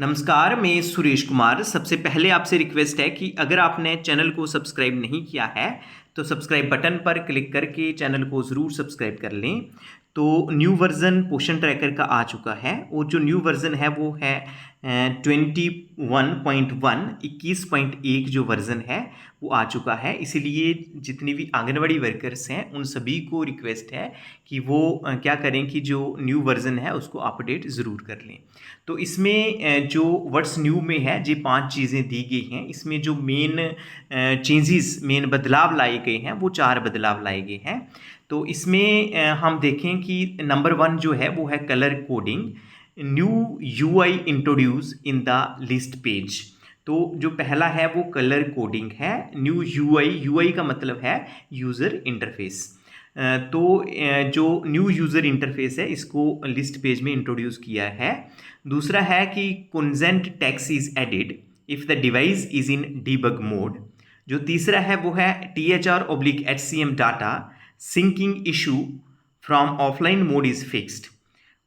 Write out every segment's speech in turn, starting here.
नमस्कार, मैं सुरेश कुमार। सबसे पहले आपसे रिक्वेस्ट है कि अगर आपने चैनल को सब्सक्राइब नहीं किया है तो सब्सक्राइब बटन पर क्लिक करके चैनल को ज़रूर सब्सक्राइब कर लें। तो न्यू वर्ज़न पोषण ट्रैकर का आ चुका है और जो न्यू वर्ज़न है वो है 21.1 21.1 जो वर्ज़न है वो आ चुका है। इसीलिए जितनी भी आंगनवाड़ी वर्कर्स हैं उन सभी को रिक्वेस्ट है कि वो क्या करें कि जो न्यू वर्ज़न है उसको अपडेट ज़रूर कर लें। तो इसमें जो व्हाट्स न्यू में है ये 5 चीज़ें दी गई हैं। इसमें जो मेन बदलाव लाए गए हैं वो 4 बदलाव लाए गए हैं। तो इसमें हम देखें कि नंबर 1 जो है वो है colour coding. New UI introduce in the list page. तो जो पहला है वो कलर कोडिंग है। न्यू यूआई का मतलब है यूज़र इंटरफेस। जो न्यू यूज़र इंटरफेस है इसको लिस्ट पेज में इंट्रोड्यूस किया है। दूसरा है कि consent text is added if the device is in debug mode. जो तीसरा है वो है THR/HCM data syncing issue from offline mode is fixed.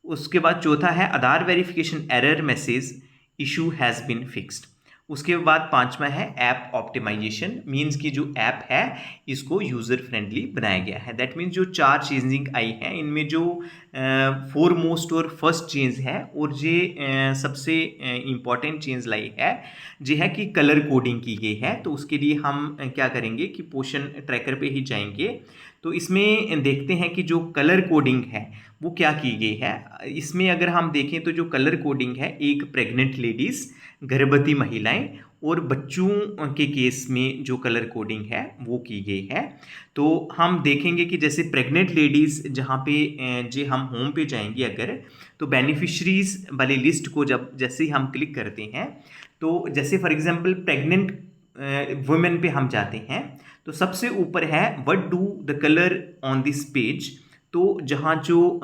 उसके बाद चौथा है Aadhaar verification error message issue has been fixed. उसके बाद पांचवा है ऐप ऑप्टिमाइजेशन, मीन्स कि जो ऐप है इसको यूज़र फ्रेंडली बनाया गया है। दैट मीन्स जो 4 चेंजिंग आई हैं इनमें जो फोरमोस्ट और फर्स्ट चेंज है और ये सबसे इम्पॉर्टेंट चेंज लाई है जी है कि कलर कोडिंग की गई है। तो उसके लिए हम क्या करेंगे कि पोषण ट्रैकर पे ही जाएंगे। तो इसमें देखते हैं कि जो कलर कोडिंग है वो क्या की गई है। इसमें अगर हम देखें तो जो कलर कोडिंग है एक प्रेग्नेंट लेडीज़, गर्भवती महिलाएं और बच्चों के केस में जो कलर कोडिंग है वो की गई है। तो हम देखेंगे कि जैसे प्रेग्नेंट लेडीज़ जहाँ पे जे हम होम पे जाएंगे अगर, तो बेनिफिशरीज़ वाली लिस्ट को जब जैसे ही हम क्लिक करते हैं तो जैसे फॉर एग्जांपल प्रेग्नेंट वुमेन पे हम जाते हैं तो सबसे ऊपर है what do the colour on this page. तो जहाँ जो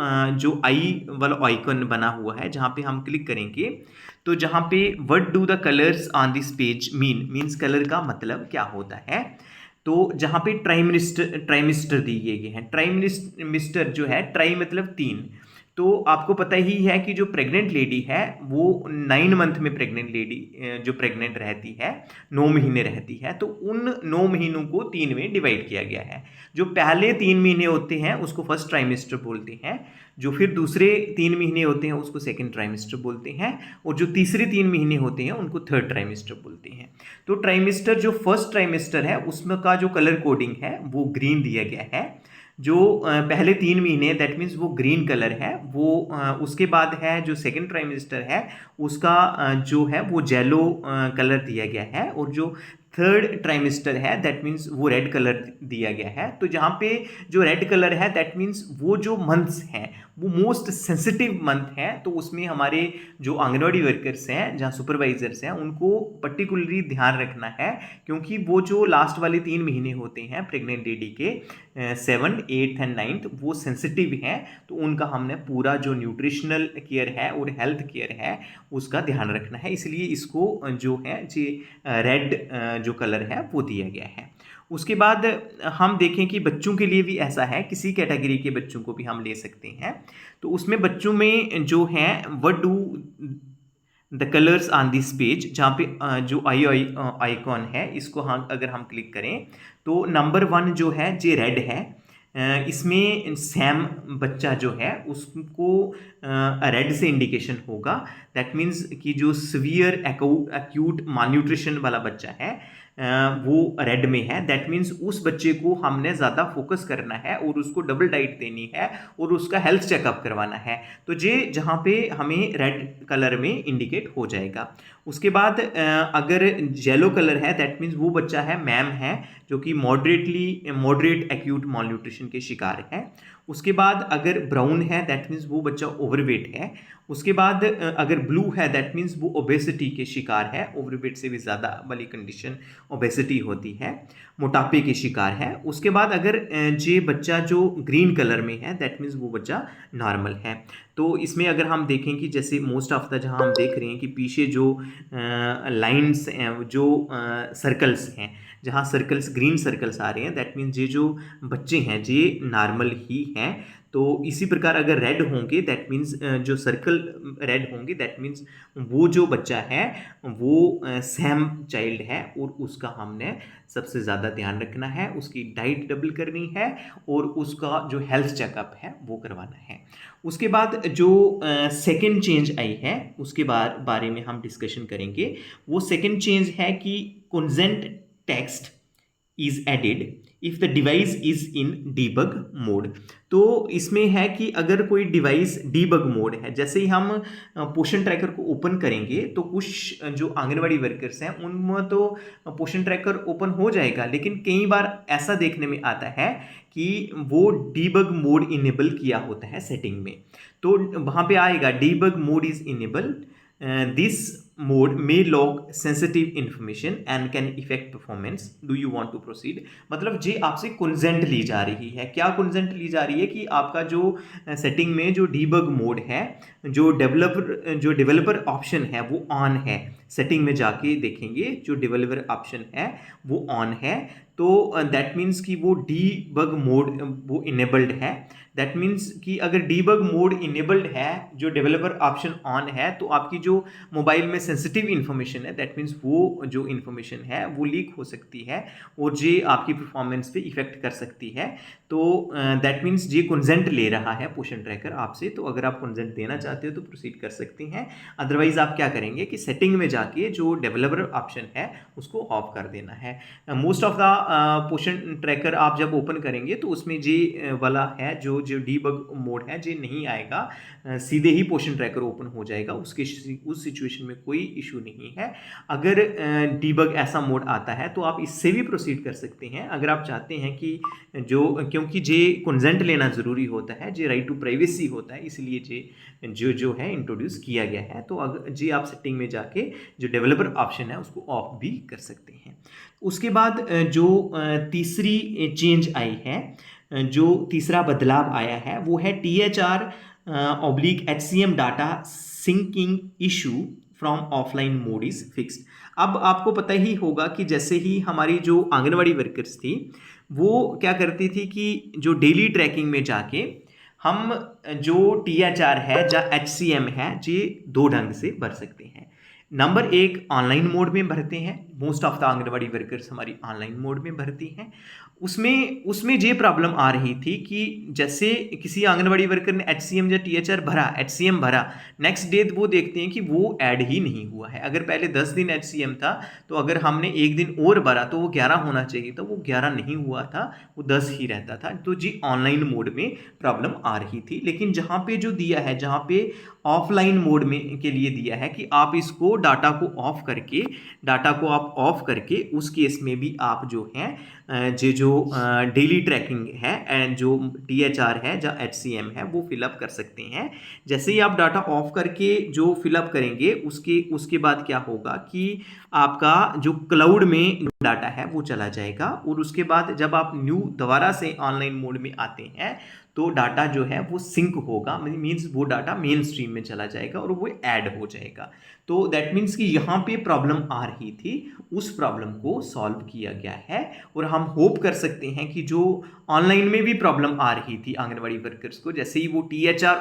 आई वाला आइकन बना हुआ है जहाँ पे हम क्लिक करेंगे तो जहाँ पे what do the colours on this page means colour का मतलब क्या होता है। तो जहाँ पे ट्राइमिस्टर दिए गए हैं, ट्राइमिस्टर जो है ट्राई मतलब 3। तो आपको पता ही है कि जो प्रेग्नेंट लेडी है वो 9 मंथ में प्रेग्नेंट लेडी जो प्रेग्नेंट रहती है 9 महीने रहती है, तो उन 9 महीनों को 3 में डिवाइड किया गया है। जो पहले 3 महीने होते हैं उसको फर्स्ट ट्राइमेस्टर बोलते हैं, जो फिर दूसरे 3 महीने होते हैं उसको सेकंड ट्राइमेस्टर बोलते हैं, और जो तीसरे 3 महीने होते हैं उनको थर्ड ट्राइमेस्टर बोलते हैं। तो ट्राइमेस्टर जो फर्स्ट ट्राइमेस्टर है उसमें का जो कलर कोडिंग है वो ग्रीन दिया गया है। जो पहले 3 महीने दैट मीन्स वो ग्रीन कलर है वो। उसके बाद है जो सेकंड ट्राइमेस्टर है उसका जो है वो येलो कलर दिया गया है, और जो थर्ड ट्राइमेस्टर है दैट मीन्स वो रेड कलर दिया गया है। तो जहाँ पे जो रेड कलर है दैट मीन्स वो जो मंथ्स हैं वो मोस्ट सेंसिटिव मंथ हैं। तो उसमें हमारे जो आंगनवाड़ी वर्कर्स हैं जहाँ सुपरवाइजर्स हैं उनको पर्टिकुलरली ध्यान रखना है, क्योंकि वो जो लास्ट वाले 3 महीने होते हैं प्रेग्नेंट लेडी के 7, 8 एंड 9 वो सेंसिटिव हैं। तो उनका हमने पूरा जो न्यूट्रिशनल केयर है और हेल्थ केयर है उसका ध्यान रखना है, इसलिए इसको जो है जी रेड जो कलर है वो दिया गया है। उसके बाद हम देखें कि बच्चों के लिए भी ऐसा है, किसी कैटेगरी के बच्चों को भी हम ले सकते हैं। तो उसमें बच्चों में जो है what do the colours on this page, जहाँ पे जो आइकॉन है इसको हम अगर हम क्लिक करें तो नंबर 1 जो है जे रेड है। इसमें सैम बच्चा जो है उसको रेड से इंडिकेशन होगा। दैट मीन्स कि जो सीवियर एक्यूट मालन्यूट्रिशन वाला बच्चा है वो रेड में है। दैट मीन्स उस बच्चे को हमने ज़्यादा फोकस करना है और उसको डबल डाइट देनी है और उसका हेल्थ चेकअप करवाना है। तो ये जहाँ पे हमें रेड कलर में इंडिकेट हो जाएगा। उसके बाद अगर येलो कलर है दैट मीन्स वो बच्चा है मैम है जो कि मॉडरेट एक्यूट मालन्यूट्रिशन के शिकार है। उसके बाद अगर ब्राउन है दैट मीन्स वो बच्चा ओवरवेट है। उसके बाद अगर ब्लू है दैट मीन्स वो ओबेसिटी के शिकार है, ओवरवेट से भी ज़्यादा वाली कंडीशन ओबेसिटी होती है, मोटापे के शिकार है। उसके बाद अगर ये बच्चा जो ग्रीन कलर में है दैट मीन्स वो बच्चा नॉर्मल है। तो इसमें अगर हम देखें कि जैसे मोस्ट ऑफ द जहाँ हम देख रहे हैं कि पीछे जो लाइन्स जो सर्कल्स हैं, जहाँ सर्कल्स ग्रीन सर्कल्स आ रहे हैं दैट मीन्स ये जो बच्चे हैं ये नॉर्मल ही हैं। तो इसी प्रकार अगर रेड होंगे दैट मीन्स जो सर्कल रेड होंगे दैट मीन्स वो जो बच्चा है वो सैम चाइल्ड है और उसका हमने सबसे ज़्यादा ध्यान रखना है, उसकी डाइट डबल करनी है और उसका जो हेल्थ चेकअप है वो करवाना है। उसके बाद जो सेकेंड चेंज आई है उसके बारे में हम डिस्कशन करेंगे। वो सेकेंड चेंज है कि consent text is added if the device is in debug mode. तो इसमें है कि अगर कोई डिवाइस डीबग मोड है, जैसे ही हम पोषण ट्रैकर को ओपन करेंगे तो कुछ जो आंगनवाड़ी वर्कर्स हैं उनमें तो पोषण ट्रैकर ओपन हो जाएगा, लेकिन कई बार ऐसा देखने में आता है कि वो डीबग मोड इनेबल किया होता है सेटिंग में। तो वहाँ पे आएगा debug mode is enable, this mode may log sensitive information and can affect performance, do you want to proceed। मतलब जे आपसे कंसेंट ली जा रही है, क्या कंसेंट ली जा रही है कि आपका जो सेटिंग में जो डीबग मोड है, जो डेवलपर ऑप्शन है वो ऑन है। सेटिंग में जाके देखेंगे जो डेवलपर ऑप्शन है वो ऑन है, तो दैट मीन्स कि वो डीबग मोड वो इनेबल्ड है। दैट मीन्स कि अगर डीबग मोड इनेबल्ड है, जो डेवलपर ऑप्शन ऑन है, तो आपकी जो मोबाइल में सेंसिटिव इन्फॉर्मेशन है दैट मीन्स वो जो इन्फॉर्मेशन है वो लीक हो सकती है और ये आपकी परफॉर्मेंस पे इफेक्ट कर सकती है। तो दैट मीन्स ये कंसेंट ले रहा है पोषण ट्रैकर आपसे, तो अगर आप कंसेंट देना चाहते हो तो प्रोसीड कर सकते हैं। अदरवाइज आप क्या करेंगे कि सेटिंग में जाके जो डेवलपर ऑप्शन है उसको ऑफ कर देना है। मोस्ट ऑफ द पोषण ट्रैकर आप जब ओपन करेंगे तो उसमें जे वाला है जो जो डीबग मोड है जे नहीं आएगा, सीधे ही पोषण ट्रैकर ओपन हो जाएगा, उस सिचुएशन में कोई इशू नहीं है। अगर डीबग ऐसा मोड आता है तो आप इससे भी प्रोसीड कर सकते हैं अगर आप चाहते हैं कि जो, क्योंकि जे कंसेंट लेना ज़रूरी होता है, जे राइट टू प्राइवेसी होता है, इसलिए जे जो है इंट्रोड्यूस किया गया है। तो अगर जी आप सेटिंग में जाके जो डेवलपर ऑप्शन है उसको ऑफ भी कर सकते हैं। उसके बाद जो तीसरी चेंज आई है, जो तीसरा बदलाव आया है वो है THR/HCM data syncing issue from offline mode is fixed. अब आपको पता ही होगा कि जैसे ही हमारी जो आंगनवाड़ी वर्कर्स थी वो क्या करती थी कि जो डेली ट्रैकिंग में जाके हम जो THR है या HCM है ये दो ढंग से भर सकते हैं। नंबर एक, ऑनलाइन मोड में भरते हैं, most of the anganwadi workers हमारी ऑनलाइन मोड में भरती हैं। उसमें ये प्रॉब्लम आ रही थी कि जैसे किसी आंगनवाड़ी वर्कर ने HCM या THR भरा, HCM भरा, नेक्स्ट डे वो देखते हैं कि वो ऐड ही नहीं हुआ है। अगर पहले 10 दिन HCM था तो अगर हमने एक दिन और भरा तो वो 11 होना चाहिए था, वो 11 नहीं हुआ था, वो 10 ही रहता था। तो जी ऑनलाइन मोड में प्रॉब्लम आ रही थी। लेकिन जहाँ पे जो दिया है, जहाँ पे ऑफलाइन मोड में के लिए दिया है कि आप इसको डाटा को आप ऑफ करके उस केस में भी आप जो हैं जो डेली ट्रैकिंग है एंड जो THR है या HCM है वो फिलअप कर सकते हैं। जैसे ही आप डाटा ऑफ करके जो फिलअप करेंगे उसके बाद क्या होगा कि आपका जो क्लाउड में डाटा है वो चला जाएगा और उसके बाद जब आप दोबारा से ऑनलाइन मोड में आते हैं तो डाटा जो है वो सिंक होगा, मीन्स वो डाटा मेन स्ट्रीम में चला जाएगा और वो ऐड हो जाएगा। तो दैट मीन्स कि यहाँ पे प्रॉब्लम आ रही थी, उस प्रॉब्लम को सॉल्व किया गया है और हम होप कर सकते हैं कि जो ऑनलाइन में भी प्रॉब्लम आ रही थी आंगनवाड़ी वर्कर्स को, जैसे ही वो THR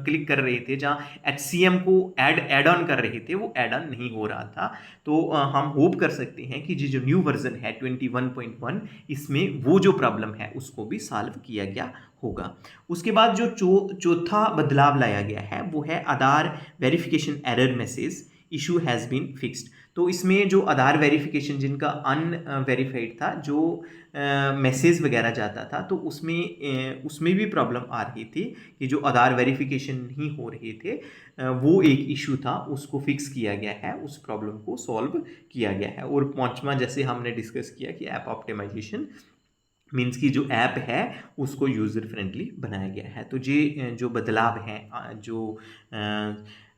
क्लिक कर रहे थे, जहाँ HCM को ऐड ऑन कर रहे थे वो ऐड ऑन नहीं हो रहा था। तो हम होप कर सकते हैं कि जो न्यू वर्जन है 21.1 इसमें वो जो प्रॉब्लम है उसको भी सॉल्व किया गया होगा। उसके बाद जो चौथा बदलाव लाया गया है वो है Aadhaar verification error message issue has been fixed. तो इसमें जो आधार वेरिफिकेशन जिनका अनवेरीफाइड था, जो मैसेज वगैरह जाता था, तो उसमें भी प्रॉब्लम आ रही थी कि जो आधार वेरिफिकेशन नहीं हो रहे थे, वो एक इशू था, उसको फिक्स किया गया है, उस प्रॉब्लम को सॉल्व किया गया है। और पांचवा जैसे हमने डिस्कस किया कि ऐप ऑप्टिमाइजेशन मीन्स की जो ऐप है उसको यूज़र फ्रेंडली बनाया गया है। तो ये जो बदलाव हैं, जो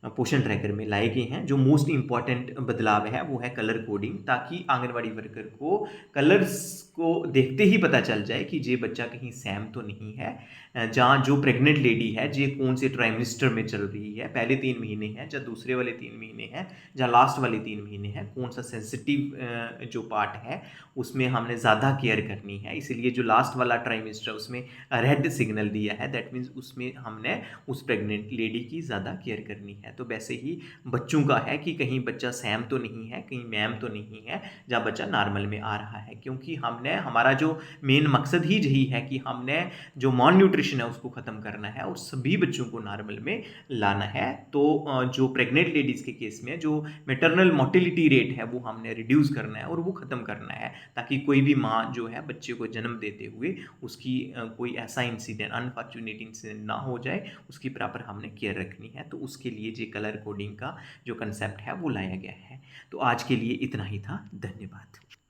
पोषण ट्रैकर में लाए गए हैं। जो मोस्ट इम्पॉर्टेंट बदलाव है वो है कलर कोडिंग, ताकि आंगनवाड़ी वर्कर को कलर्स को देखते ही पता चल जाए कि ये बच्चा कहीं सैम तो नहीं है। जहाँ जो प्रेग्नेंट लेडी है ये कौन से ट्राइमेस्टर में चल रही है, पहले 3 महीने हैं या दूसरे वाले 3 महीने हैं या लास्ट वाले 3 महीने हैं, कौन सा सेंसिटिव जो पार्ट है उसमें हमने ज़्यादा केयर करनी है। इसीलिए जो लास्ट वाला ट्राइमेस्टर उसमें रेड सिग्नल दिया है, दैट मीन्स उसमें हमने उस प्रेग्नेंट लेडी की ज़्यादा केयर करनी है। तो वैसे ही बच्चों का है कि कहीं बच्चा सैम तो नहीं है, कहीं मैम तो नहीं है, जहाँ बच्चा नॉर्मल में आ रहा है। क्योंकि हमने हमारा जो मेन मकसद ही यही है कि हमने जो मॉल न्यूट्रिशन है उसको ख़त्म करना है और सभी बच्चों को नॉर्मल में लाना है। तो जो प्रेग्नेंट लेडीज़ के केस में जो मेटरनल मोर्टेलिटी रेट है वो हमने रिड्यूस करना है और वो ख़त्म करना है, ताकि कोई भी माँ जो है बच्चे को जन्म देते हुए उसकी कोई ऐसा इंसिडेंट, अनफॉर्चुनेट इंसिडेंट ना हो जाए, उसकी प्रॉपर हमने केयर रखनी है। तो उसके लिए जो कलर कोडिंग का जो कंसेप्ट है वो लाया गया है। तो आज के लिए इतना ही था। धन्यवाद।